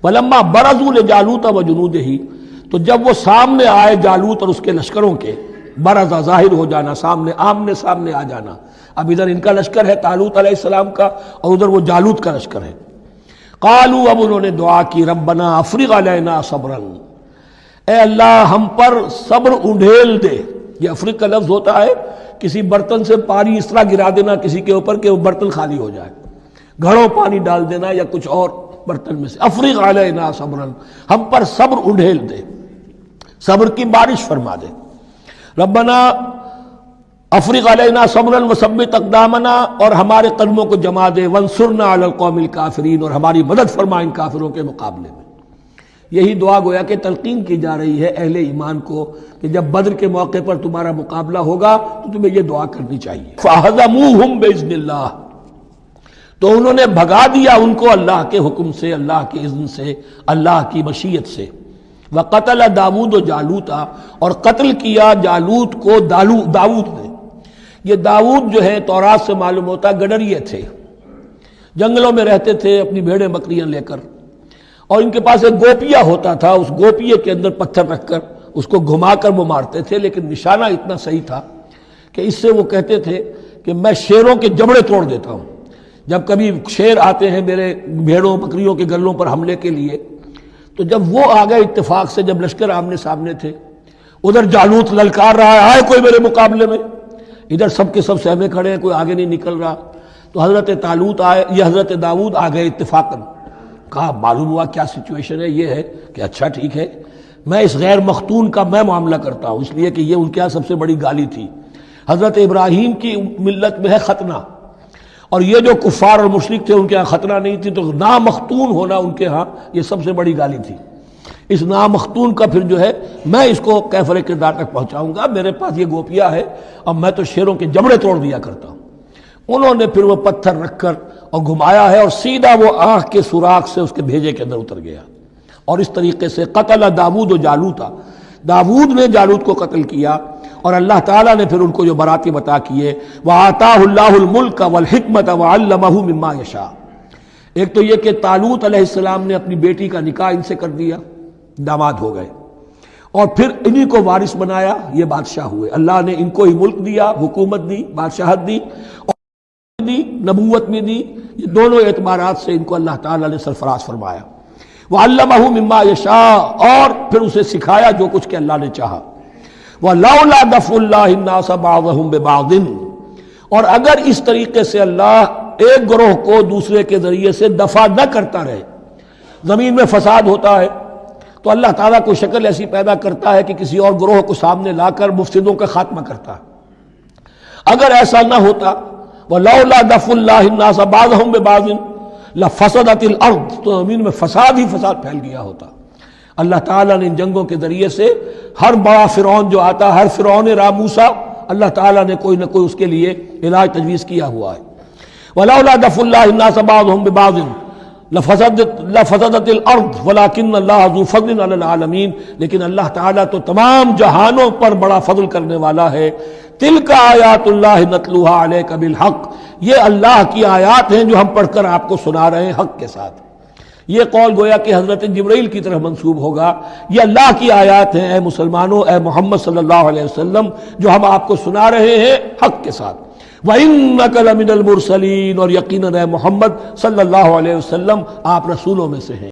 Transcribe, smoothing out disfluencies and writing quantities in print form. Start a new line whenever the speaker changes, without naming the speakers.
ولما برزوا لجالوت وجنودہ، تو جب وہ سامنے آئے جالوت اور اس کے لشکروں کے، برزا ظاہر ہو جانا، سامنے آمنے سامنے آ جانا. اب ادھر ان کا لشکر ہے طالوت علیہ السلام کا، اور ادھر وہ جالوت کا لشکر ہے. قالوا، اب انہوں نے دعا کی، ربنا افرغ علینا صبرا، اے اللہ ہم پر صبر انڈھیل دے. یہ افرغ کا لفظ ہوتا ہے کسی برتن سے پانی اس طرح گرا دینا کسی کے اوپر کہ وہ برتن خالی ہو جائے، گھڑوں پانی ڈال دینا یا کچھ اور برتن میں سے. افرغ علینا صبرا، ہم پر صبر انڈھیل دے، صبر کی بارش فرما دے. ربنا افرغ علینا صبرا وثبت اقدامنا، اور ہمارے قدموں کو جما دے، وانصرنا علی القوم الکافرین، اور ہماری مدد فرما ان کافروں کے مقابلے میں. یہی دعا گویا کہ تلقین کی جا رہی ہے اہل ایمان کو کہ جب بدر کے موقع پر تمہارا مقابلہ ہوگا تو تمہیں یہ دعا کرنی چاہیے. فَهَزَمُوهُمْ بِإِذْنِ اللَّهِ، تو انہوں نے بھگا دیا ان کو اللہ کے حکم سے، اللہ کے اذن سے، اللہ کی مشیت سے. وَقَتَلَ داود جالوتا، اور قتل کیا جالوت کو داود نے. یہ داود جو ہے تورات سے معلوم ہوتا گڈریے تھے، جنگلوں میں رہتے تھے اپنی بھیڑیں بکریاں لے کر، اور ان کے پاس ایک گوپیا ہوتا تھا، اس گوپیے کے اندر پتھر رکھ کر اس کو گھما کر وہ مارتے تھے. لیکن نشانہ اتنا صحیح تھا کہ اس سے وہ کہتے تھے کہ میں شیروں کے جبڑے توڑ دیتا ہوں. جب کبھی شیر آتے ہیں میرے بھیڑوں بکریوں کے گلوں پر حملے کے لیے، تو جب وہ آ گئے اتفاق سے، جب لشکر آمنے سامنے تھے، ادھر جالوت للکار رہا ہے، آئے کوئی میرے مقابلے میں، ادھر سب کے سب سہمے کھڑے ہیں، کوئی آگے نہیں نکل رہا. تو حضرت طالوت آئے، یہ حضرت داود آ گئے اتفاقاً. کہا معلوم ہوا کیا سچویشن ہے، یہ ہے کہ اچھا ٹھیک ہے، میں اس غیر مختون کا میں معاملہ کرتا ہوں، اس لیے کہ یہ ان کے یہاں سب سے بڑی گالی تھی. حضرت ابراہیم کی ملت میں ہے ختنہ، اور یہ جو کفار اور مشرک تھے ان کے ہاں ختنہ نہیں تھی، تو نامختون ہونا ان کے ہاں یہ سب سے بڑی گالی تھی. اس نامختون کا پھر جو ہے میں اس کو کیفر کردار تک پہنچاؤں گا، میرے پاس یہ گوپیا ہے اور میں تو شیروں کے جبڑے توڑ دیا کرتا ہوں. انہوں نے پھر وہ پتھر رکھ کر اور گھمایا ہے، اور سیدھا وہ آنکھ کے سوراخ سے اس کے بھیجے کے اندر اتر گیا. اور اس طریقے سے قتل داود و جالوتا، داود نے جالوت کو قتل کیا، اور اللہ تعالیٰ نے پھر ان کو جو براتب عطا کیے. وَآتَاهُ اللَّهُ الْمُلْكَ وَالْحِكْمَةَ وَعَلَّمَهُ مِمَّا يَشَاءُ. ایک تو یہ کہ طالوت علیہ السلام نے اپنی بیٹی کا نکاح ان سے کر دیا، داماد ہو گئے، اور پھر انہی کو وارث بنایا، یہ بادشاہ ہوئے. اللہ نے ان کو ہی ملک دیا، حکومت دی، بادشاہت دی، اور دی، نبوت میں دی. یہ دونوں اعتبارات سے ان کو اللہ تعالیٰ نے سرفراز فرمایا. وَعَلَّمَهُ مِمَّا يَشَاءُ، اور پھر اسے سکھایا جو کچھ کہ اللہ نے چاہا. وَلَوْلَا دَفْعُ اللَّهِ النَّاسَ بَعْضَهُمْ بِبَعْضٍ، اور اگر اس طریقے سے اللہ ایک گروہ کو دوسرے کے ذریعے سے دفع نہ کرتا رہے، زمین میں فساد ہوتا ہے تو اللہ تعالیٰ کو شکل ایسی پیدا کرتا ہے کہ کسی اور گروہ کو سامنے لا کر مفسدوں کا خاتمہ کرتا ہے. اگر ایسا نہ ہوتا، وَلَوْلَا دَفْعُ اللَّهِ النَّاسَ بَعْضَهُمْ بِبَعْضٍ لَفَسَدَتِ الْأَرْضُ، تو زمین میں فساد ہی فساد پھیل گیا ہوتا. اللہ تعالیٰ نے ان جنگوں کے ذریعے سے ہر بڑا فرعون جو آتا، ہر فرعون موسیٰ، اللہ تعالیٰ نے کوئی نہ کوئی اس کے لیے علاج تجویز کیا ہوا ہے. وَلَوْلَا دَفْعُ اللَّهِ النَّاسَ بَعْضَهُمْ بِبَعْضٍ لفسدت الارض ولكن اللہ ذو فضل علی العالمین، لیکن اللہ تعالیٰ تو تمام جہانوں پر بڑا فضل کرنے والا ہے. تلک آیات اللہ نتلوها علیک بالحق، یہ اللہ کی آیات ہیں جو ہم پڑھ کر آپ کو سنا رہے ہیں حق کے ساتھ. یہ قول گویا کہ حضرت جبرائیل کی طرف منسوب ہوگا. یہ اللہ کی آیات ہیں اے مسلمانوں، اے محمد صلی اللہ علیہ وسلم، جو ہم آپ کو سنا رہے ہیں حق کے ساتھ. وَإِنَّكَ لَمِنَ الْمُرْسَلِينَ، اور یقیناً اے محمد صلی اللہ علیہ وسلم آپ رسولوں میں سے ہیں.